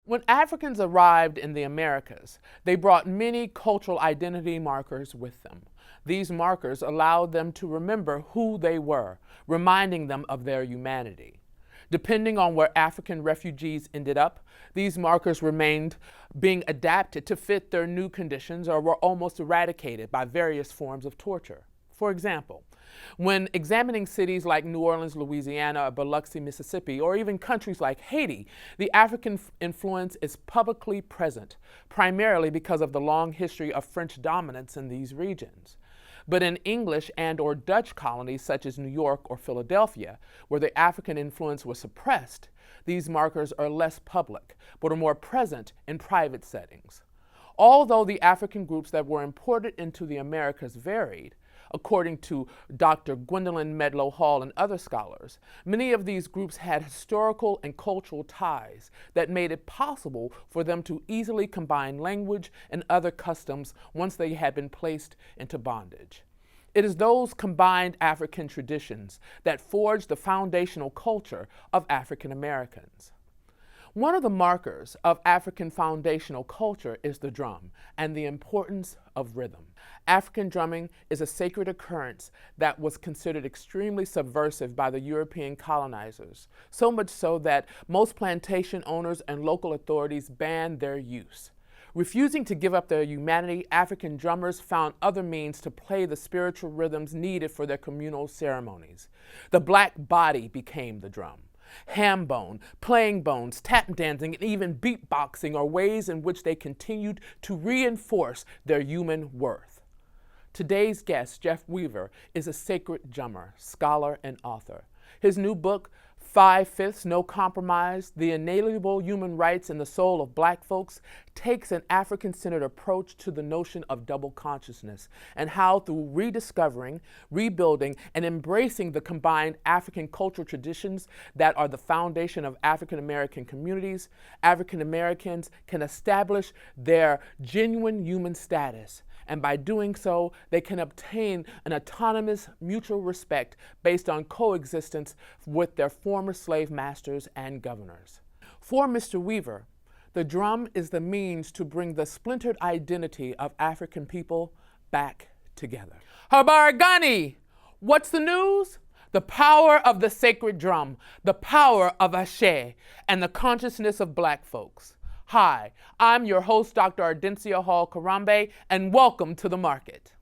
When Africans arrived in the Americas, they brought many cultural identity markers with them. These markers allowed them to remember who they were, reminding them of their humanity. Depending on where African refugees ended up, these markers remained being adapted to fit their new conditions or were almost eradicated by various forms of torture. For example, when examining cities like New Orleans, Louisiana, or Biloxi, Mississippi, or even countries like Haiti, the African influence is publicly present, primarily because of the long history of French dominance in these regions. But in English and or Dutch colonies such as New York or Philadelphia, where the African influence was suppressed, these markers are less public, but are more present in private settings. Although the African groups that were imported into the Americas varied, according to Dr. Gwendolyn Medlow Hall and other scholars, many of these groups had historical and cultural ties that made it possible for them to easily combine language and other customs once they had been placed into bondage. It is those combined African traditions that forged the foundational culture of African Americans. One of the markers of African foundational culture is the drum and the importance of rhythm. African drumming is a sacred occurrence that was considered extremely subversive by the European colonizers, so much so that most plantation owners and local authorities banned their use. Refusing to give up their humanity, African drummers found other means to play the spiritual rhythms needed for their communal ceremonies. The black body became the drum. Ham bone, playing bones, tap dancing, and even beatboxing are ways in which they continued to reinforce their human worth. Today's guest, Jeff Weaver, is a sacred drummer, scholar, and author. His new book, 5/5 No Compromise, The Inalienable Human Rights and the Soul of Black Folks, takes an African-centered approach to the notion of double consciousness and how through rediscovering, rebuilding, and embracing the combined African cultural traditions that are the foundation of African American communities, African Americans can establish their genuine human status. And by doing so, they can obtain an autonomous mutual respect based on coexistence with their former slave masters and governors. For Mr. Weaver, the drum is the means to bring the splintered identity of African people back together. Habarigani, what's the news? The power of the sacred drum, the power of Ashe, and the consciousness of Black folks. Hi, I'm your host, Dr. Ardencia Hall Karambe, and welcome to The Market.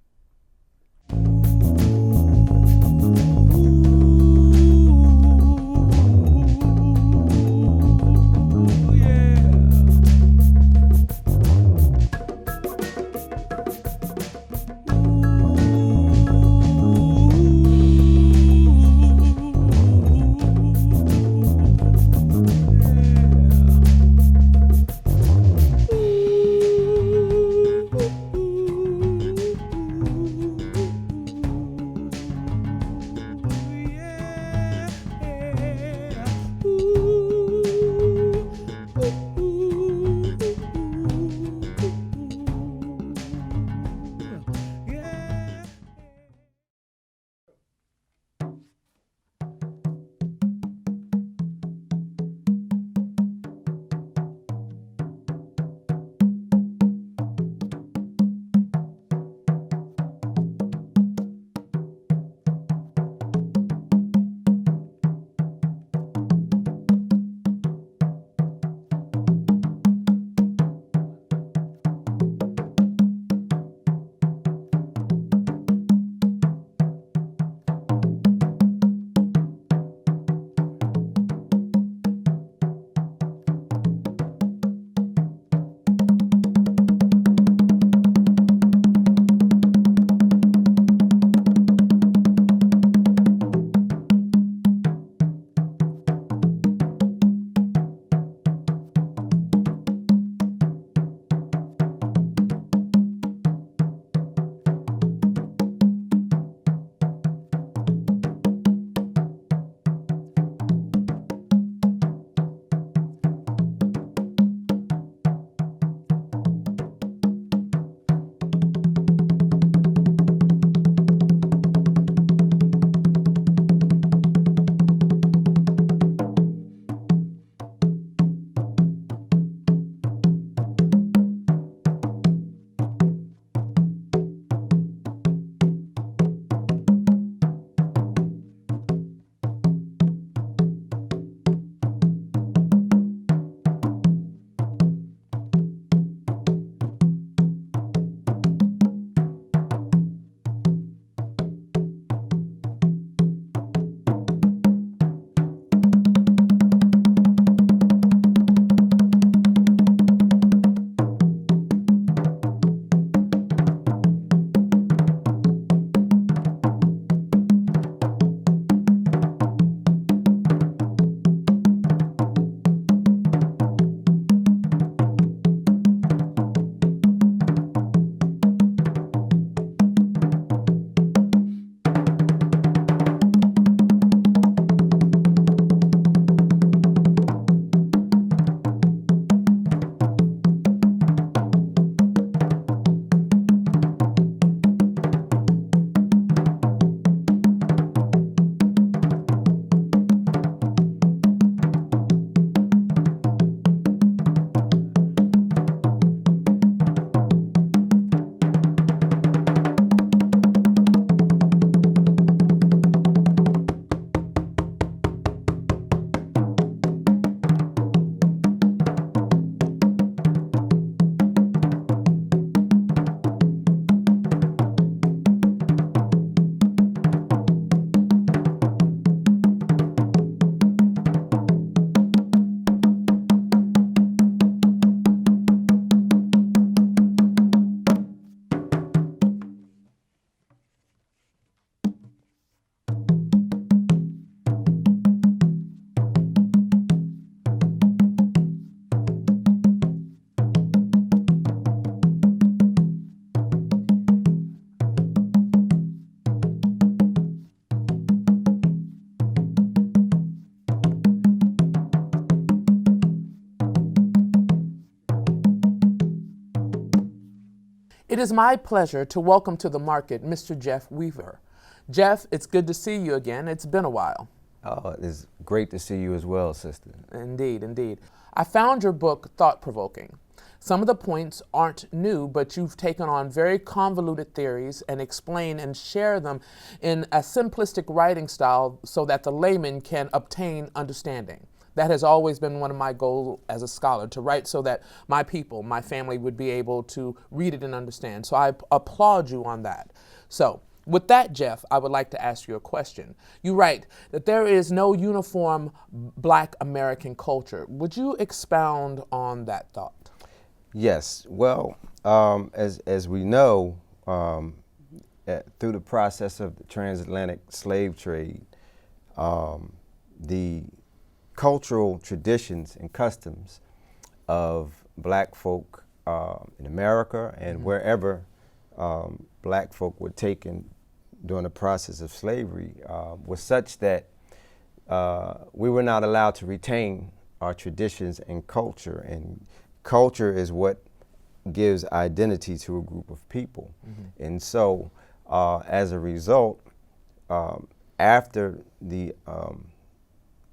It is my pleasure to welcome to the market Mr. Jeff Weaver. Jeff, it's good to see you again. It's been a while. Oh, it's great to see you as well, sister. Indeed, indeed. I found your book thought-provoking. Some of the points aren't new, but you've taken on very convoluted theories and explain and share them in a simplistic writing style so that the layman can obtain understanding. That has always been one of my goals as a scholar, to write so that my people, my family, would be able to read it and understand. So I applaud you on that. So, with that, Jeff, I would like to ask you a question. You write that there is no uniform Black American culture. Would you expound on that thought? Yes, well, as we know, through the process of the transatlantic slave trade, the cultural traditions and customs of Black folk in America and wherever Black folk were taken during the process of slavery was such that we were not allowed to retain our traditions and culture. And culture is what gives identity to a group of people. And so as a result, after the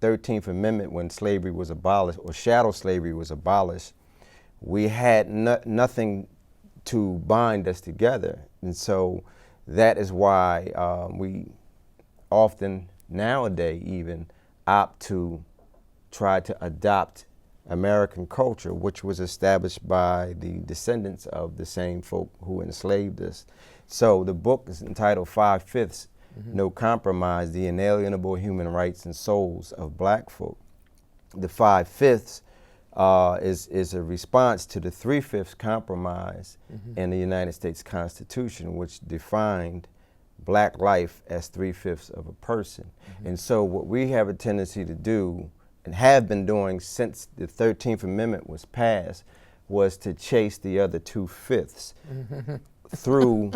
13th Amendment, when slavery was abolished, or chattel slavery was abolished, we had nothing to bind us together. And so that is why we often nowadays even opt to try to adopt American culture, which was established by the descendants of the same folk who enslaved us. So the book is entitled 5/5, No Compromise, The Inalienable Human Rights and Souls of Black Folk. The 5/5 is a response to the 3/5 compromise in the United States Constitution, which defined Black life as 3/5 of a person. And so what we have a tendency to do, and have been doing since the 13th Amendment was passed, was to chase the other 2/5 through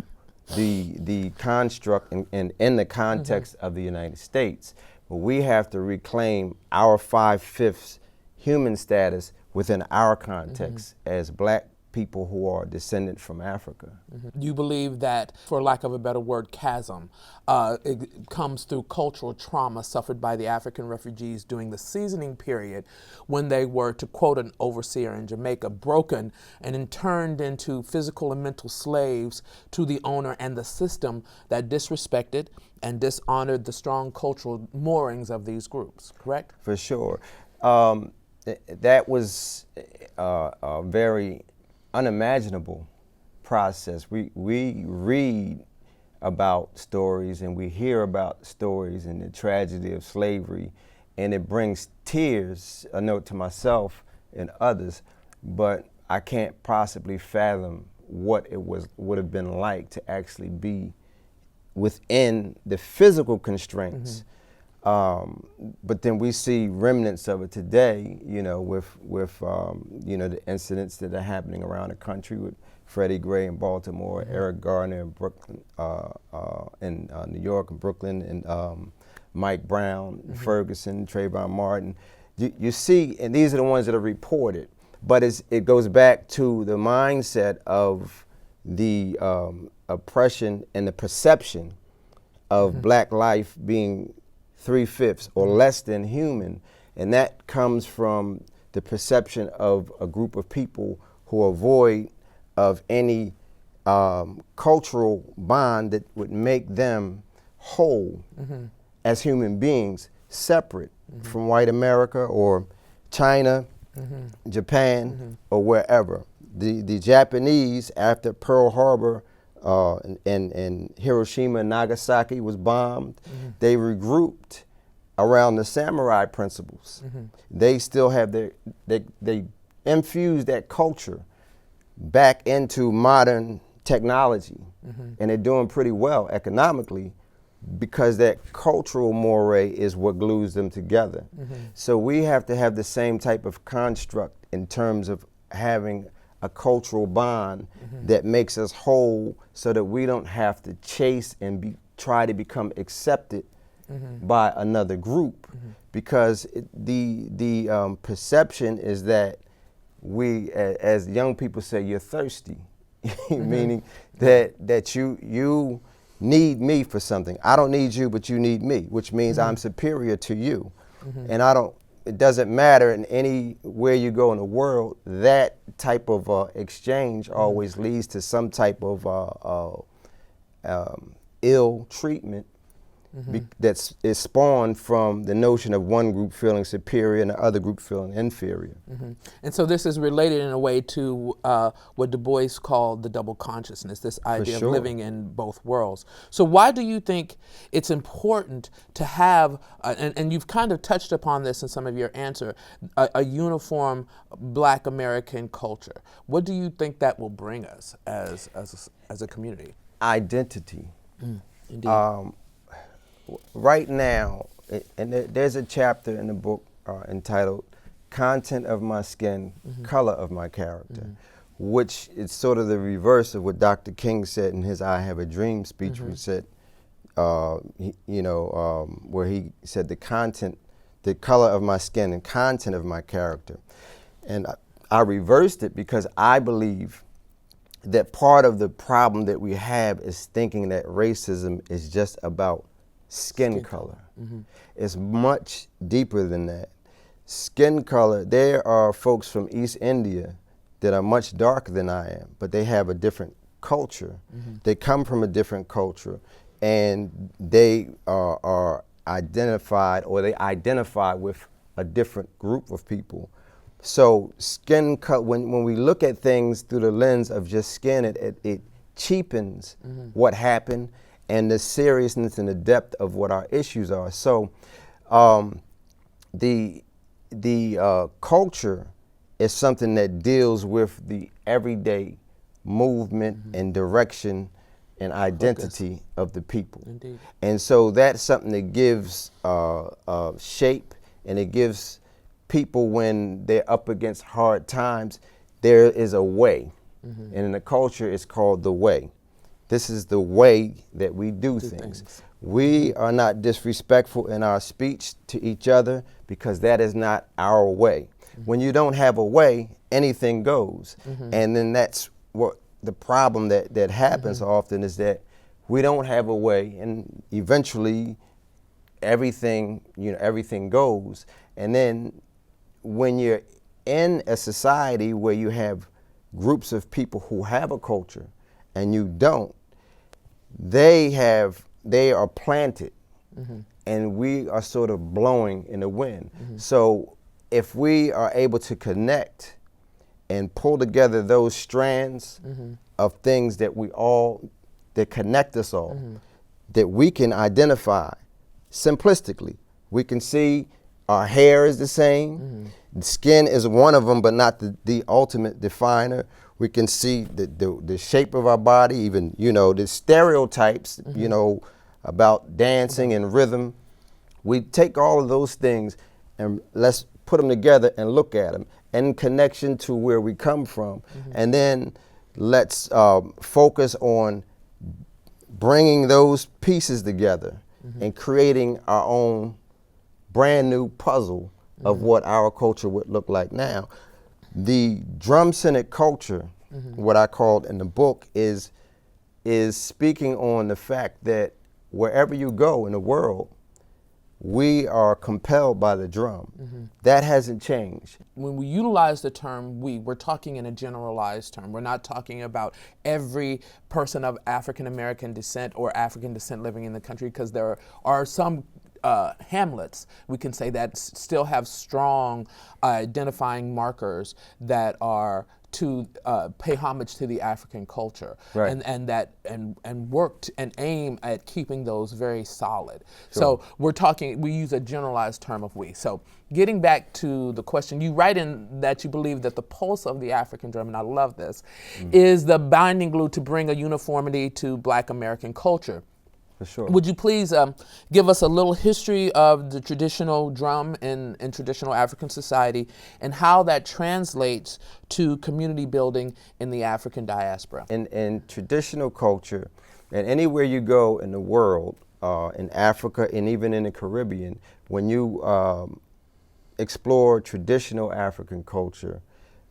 the construct and in the context of the United States. But we have to reclaim our 5/5 human status within our context as Black people who are descended from Africa. You believe that, for lack of a better word, chasm, it comes through cultural trauma suffered by the African refugees during the seasoning period, when they were, to quote an overseer in Jamaica, broken and then turned into physical and mental slaves to the owner and the system that disrespected and dishonored the strong cultural moorings of these groups, correct? For sure. That was a very unimaginable process. We read about stories and we hear about stories and the tragedy of slavery, and it brings tears, I know, to myself and others, but I can't possibly fathom what it would have been like to actually be within the physical constraints. But then we see remnants of it today, you know, with you know, the incidents that are happening around the country with Freddie Gray in Baltimore, Eric Garner in Brooklyn, in New York and Brooklyn, and Mike Brown, Ferguson, Trayvon Martin. You see, and these are the ones that are reported, but it goes back to the mindset of the oppression and the perception of Black life being 3/5 or less than human, and that comes from the perception of a group of people who are void of any cultural bond that would make them whole as human beings, separate from white America or China, Japan, or wherever. The Japanese, after Pearl Harbor and Hiroshima and Nagasaki was bombed, they regrouped around the samurai principles. They still have they infused that culture back into modern technology, and they're doing pretty well economically because that cultural moray is what glues them together. So we have to have the same type of construct in terms of having a cultural bond that makes us whole, so that we don't have to chase and try to become accepted by another group, because the perception is that we, as young people say, you're thirsty. meaning that you need me for something. I don't need you, but you need me, which means I'm superior to you. And it doesn't matter in anywhere you go in the world, that type of exchange always leads to some type of ill treatment that is spawned from the notion of one group feeling superior and the other group feeling inferior. And so this is related in a way to what Du Bois called the double consciousness, this idea of living in both worlds. So why do you think it's important to have, and you've kind of touched upon this in some of your answer, a uniform Black American culture? What do you think that will bring us as a community? Identity. Indeed. Right now, and there's a chapter in the book entitled Content of My Skin, Color of My Character, which is sort of the reverse of what Dr. King said in his I Have a Dream speech, which said, where he said the color of my skin and content of my character. And I reversed it because I believe that part of the problem that we have is thinking that racism is just about skin color. It's much deeper than that. Skin color, there are folks from East India that are much darker than I am, but they have a different culture. They come from a different culture, and they are identified, or they identify with a different group of people. So skin color, when we look at things through the lens of just skin, it cheapens what happened and the seriousness and the depth of what our issues are. So the culture is something that deals with the everyday movement and direction and identity of the people. Indeed. And so that's something that gives shape, and it gives people, when they're up against hard times, there is a way. And in the culture, it's called the way. This is the way that we do things. We are not disrespectful in our speech to each other because that is not our way. When you don't have a way, anything goes. And then that's what the problem that happens often, is that we don't have a way, and eventually everything goes. And then when you're in a society where you have groups of people who have a culture and you don't, they are planted, and we are sort of blowing in the wind. So if we are able to connect and pull together those strands of things that connect us all, that we can identify simplistically. We can see our hair is the same. The skin is one of them, but not the ultimate definer. We can see the shape of our body, even, the stereotypes, about dancing and rhythm. We take all of those things and let's put them together and look at them in connection to where we come from. And then let's focus on bringing those pieces together and creating our own brand new puzzle of what our culture would look like now. The drum-centered culture, what I called in the book, is speaking on the fact that wherever you go in the world, we are compelled by the drum. That hasn't changed. When we utilize the term we're talking in a generalized term. We're not talking about every person of African American descent or African descent living in the country, because there are some hamlets, we can say, that still have strong identifying markers that are to pay homage to the African culture, right. and worked and aim at keeping those very solid. Sure. So we use a generalized term of we. So getting back to the question, you write in that you believe that the pulse of the African drum, and I love this, is the binding glue to bring a uniformity to Black American culture. For sure. Would you please give us a little history of the traditional drum in traditional African society and how that translates to community building in the African diaspora? In traditional culture, and anywhere you go in the world, in Africa and even in the Caribbean, when you explore traditional African culture,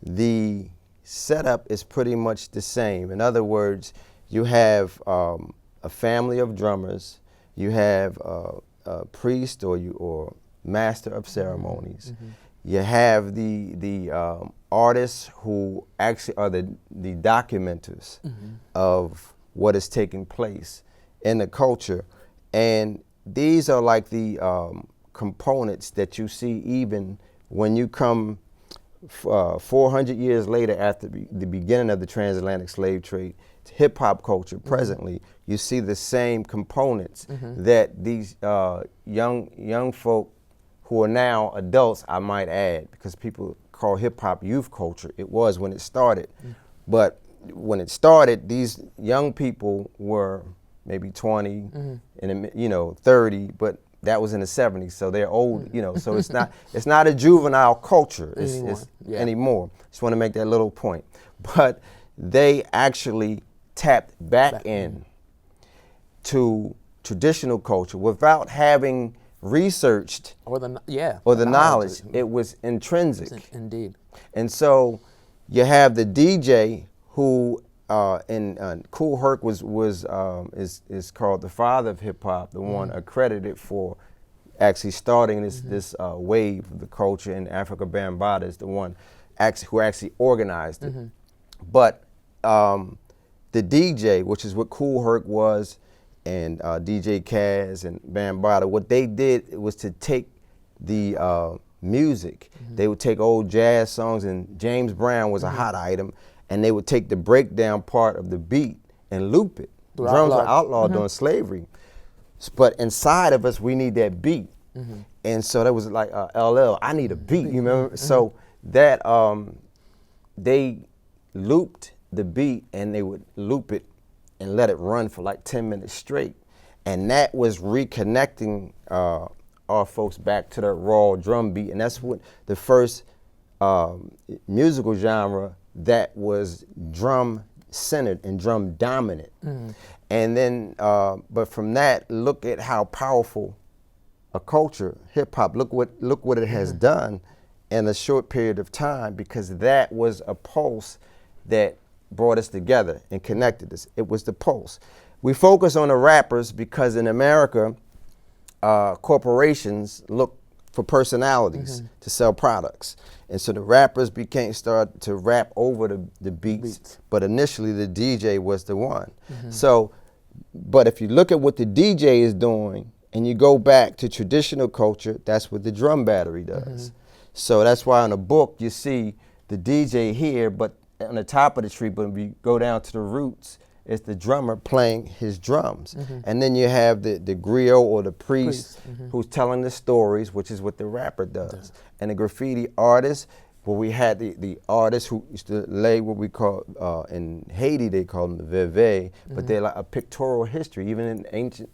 the setup is pretty much the same. In other words, you have a family of drummers, you have a priest or master of ceremonies. You have the artists who actually are the documenters of what is taking place in the culture. And these are like the components that you see even when you come 400 years later after the beginning of the transatlantic slave trade to hip hop culture presently. You see the same components that these young folk who are now adults, I might add, because people call hip hop youth culture. It was when it started. But when it started, these young people were maybe 20 and 30, but that was in the 70s, so they're old, so it's not a juvenile culture anymore. Just want to make that little point. But they actually tapped back in to traditional culture without having researched or the knowledge. It was intrinsic. Indeed. And so you have the DJ who Kool Herc is called the father of hip hop, the one accredited for actually starting this wave of the culture in Africa. Bambaataa is the one who actually organized it. But the DJ, which is what Kool Herc was, and DJ Kaz and Bambaataa, what they did was to take the music. They would take old jazz songs, and James Brown was a hot item, and they would take the breakdown part of the beat and loop it. Drums were outlawed during slavery. But inside of us, we need that beat. And so that was like LL, I need a beat, you remember? So that they looped the beat, and they would loop it and let it run for like 10 minutes straight. And that was reconnecting our folks back to the raw drum beat. And that's what the first musical genre that was drum centered and drum dominant. And then, but from that, look at how powerful a culture, hip hop, look what it has done in a short period of time, because that was a pulse that brought us together and connected us. It was the pulse. We focus on the rappers because in America, corporations look for personalities to sell products. And so the rappers started to rap over the beats, but initially the DJ was the one. So, but if you look at what the DJ is doing and you go back to traditional culture, that's what the drum battery does. So that's why in the book you see the DJ here, but on the top of the tree, but if you go down to the roots, it's the drummer playing his drums. And then you have the griot or the priest who's telling the stories, which is what the rapper does. And the graffiti artist, well, we had the artists who used to lay what we call, in Haiti they call them the veve, but they're like a pictorial history. Even in ancient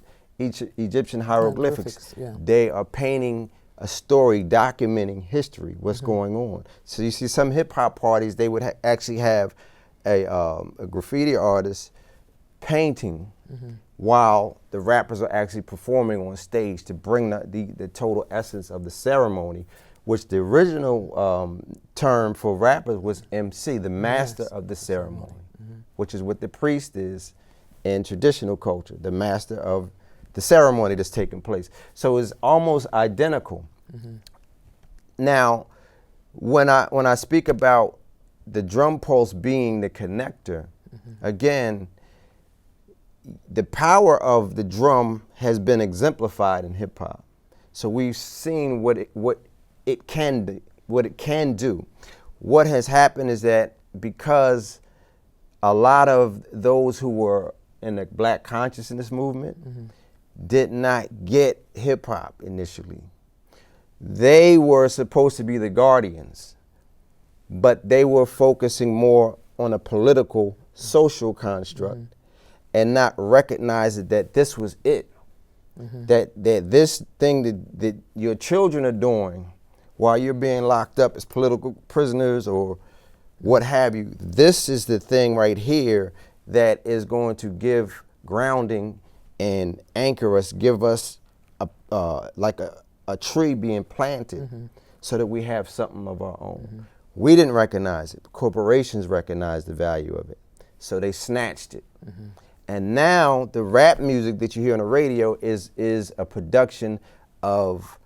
Egyptian hieroglyphics, they are painting a story, documenting history, what's going on. So you see some hip hop parties, they would actually have a graffiti artist painting while the rappers are actually performing on stage to bring the total essence of the ceremony, which the original term for rappers was MC, the master of the ceremony, which is what the priest is in traditional culture, the master of the ceremony that's taking place. So it's almost identical. Now, when I speak about the drum pulse being the connector, again, the power of the drum has been exemplified in hip hop. So we've seen what it can do. What has happened is that because a lot of those who were in the Black consciousness movement did not get hip hop initially. They were supposed to be the guardians, but they were focusing more on a political, social construct and not recognizing that this was it. That this thing that your children are doing while you're being locked up as political prisoners or what have you, this is the thing right here that is going to give grounding and anchor us, give us like a tree being planted so that we have something of our own. We didn't recognize it. Corporations recognized the value of it. So they snatched it. And now the rap music that you hear on the radio is a production of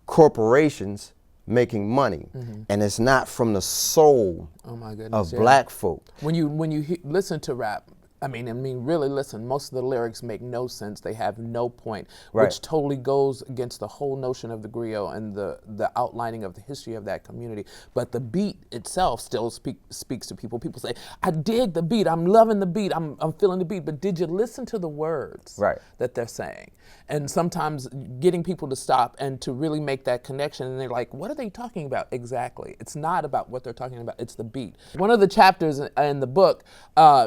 corporations making money. And it's not from the soul Oh my goodness. of black folk. When you listen to rap, I mean, really listen, most of the lyrics make no sense. They have no point, Right. which totally goes against the whole notion of the griot and the outlining of the history of that community. But the beat itself still speaks to people. People say, I dig the beat, I'm loving the beat, I'm feeling the beat, but did you listen to the words Right. that they're saying? And sometimes getting people to stop and to really make that connection, and they're like, what are they talking about exactly? It's not about what they're talking about, it's the beat. One of the chapters in the book,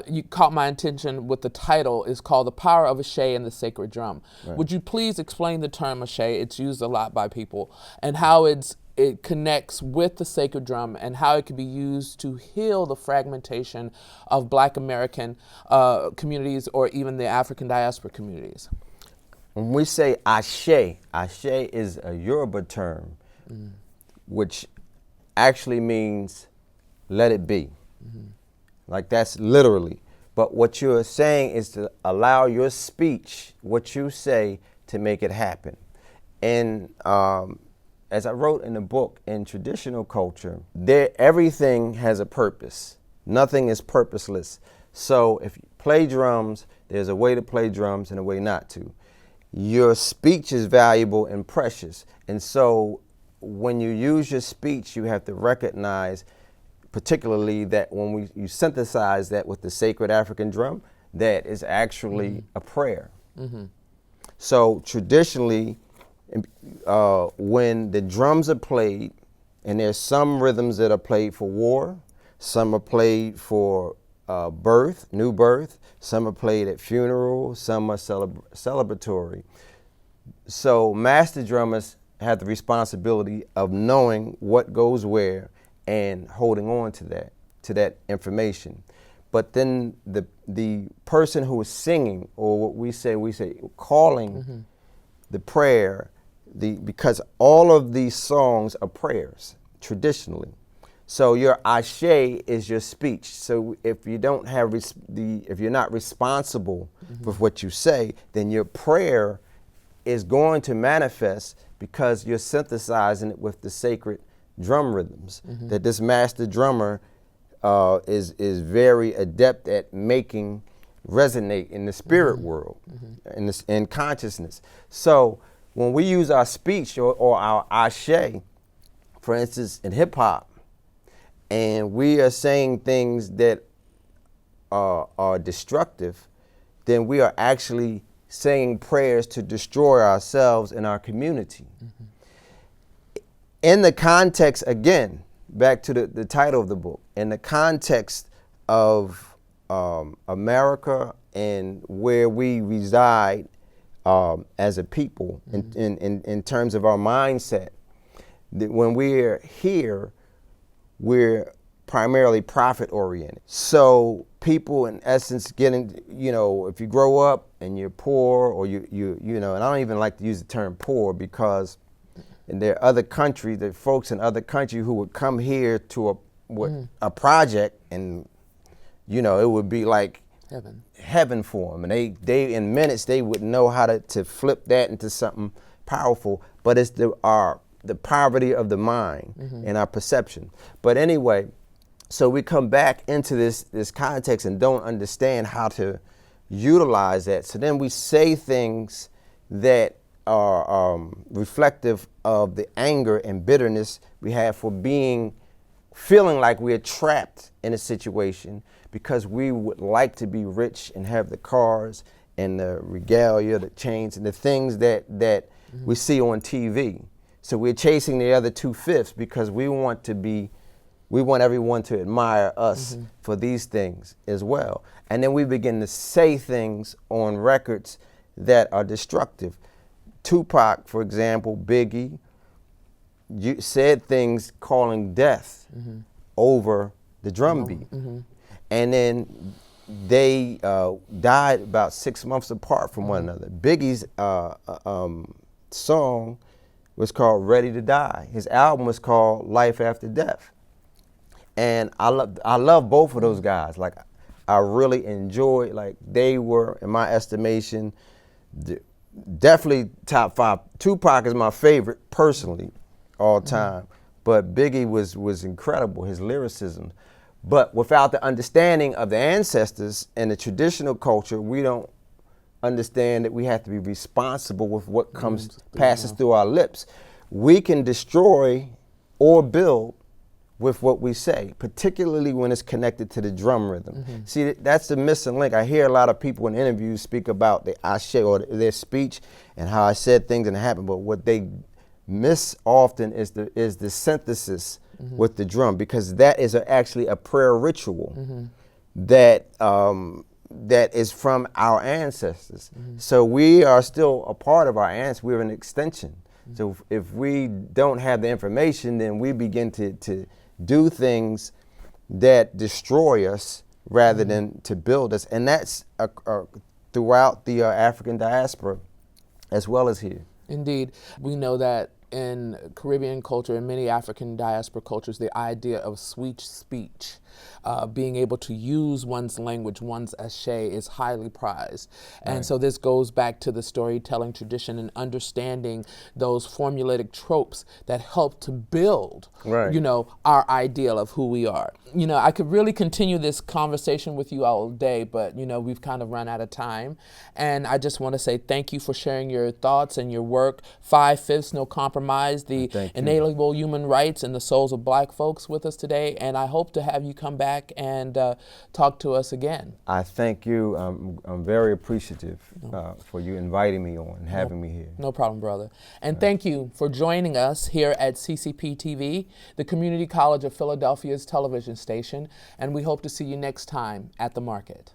you caught my attention with the title, is called The Power of Ashe and the Sacred Drum. Right. Would you please explain the term Ashe? It's used a lot by people, and how it connects with the sacred drum and how it can be used to heal the fragmentation of Black American communities or even the African diaspora communities. When we say Ashe, Ashe is a Yoruba term, which actually means let it be. Like that's literally. But what you're saying is to allow your speech, what you say, to make it happen. And as I wrote in the book, in traditional culture, everything has a purpose. Nothing is purposeless. So if you play drums, there's a way to play drums and a way not to. Your speech is valuable and precious. And so when you use your speech, you have to recognize, particularly that when you synthesize that with the sacred African drum, that is actually a prayer. So traditionally, when the drums are played, and there's some rhythms that are played for war, some are played for birth, new birth, some are played at funerals, some are celebratory. So master drummers have the responsibility of knowing what goes where and holding on to that information. But then the person who is singing, or what we say calling the prayer, because all of these songs are prayers traditionally. So your ashe is your speech. So if you don't have if you're not responsible with what you say, then your prayer is going to manifest because you're synthesizing it with the sacred drum rhythms that this master drummer is very adept at making resonate in the spirit world, in consciousness. So when we use our speech or our ashe, for instance, in hip hop, and we are saying things that are destructive, then we are actually saying prayers to destroy ourselves and our community. In the context, again, back to the title of the book, in the context of America and where we reside as a people, in terms of our mindset, that when we're here, we're primarily profit oriented. So people, in essence, getting, if you grow up and you're poor, or you know, and I don't even like to use the term poor, because there are other countries, there are folks in other countries who would come here to a project, and it would be like heaven for them, and they in minutes they would know how to flip that into something powerful. But it's the poverty of the mind and our perception. But anyway, so we come back into this context and don't understand how to utilize that. So then we say things that are reflective of the anger and bitterness we have for feeling like we're trapped in a situation because we would like to be rich and have the cars and the regalia, the chains, and the things that we see on TV. So we're chasing the other 2/5 because we want everyone to admire us for these things as well. And then we begin to say things on records that are destructive. Tupac, for example, Biggie, said things calling death over the drum beat. And then they died about 6 months apart from one another. Biggie's song was called Ready to Die. His album was called Life After Death. And I love both of those guys. Like, I really enjoy, like, they were, in my estimation, definitely top 5. Tupac is my favorite personally, all time. But Biggie was incredible, his lyricism. But without the understanding of the ancestors and the traditional culture, we don't understand that we have to be responsible with what passes through our lips. We can destroy or build with what we say, particularly when it's connected to the drum rhythm. See, that's the missing link. I hear a lot of people in interviews speak about the ashe or their speech and how I said things and it happened, but what they miss often is the synthesis with the drum, because that is actually a prayer ritual that that is from our ancestors. So we are still a part of our ancestors. We're an extension. So if we don't have the information, then we begin to do things that destroy us rather than to build us. And that's throughout the African diaspora as well as here. Indeed. We know that in Caribbean culture and many African diaspora cultures, the idea of sweet speech, being able to use one's language, one's ashe, is highly prized. And so this goes back to the storytelling tradition and understanding those formulaic tropes that help to build, you know, our ideal of who we are. You know, I could really continue this conversation with you all day, but, you know, we've kind of run out of time. And I just want to say thank you for sharing your thoughts and your work. 5/5, No Compromise, the inalienable human rights and the souls of Black folks with us today. And I hope to have you come back and talk to us again. I thank you. I'm very appreciative for you inviting me on and having me here. No problem, brother. And thank you for joining us here at CCP TV, the Community College of Philadelphia's television station. And we hope to see you next time at the market.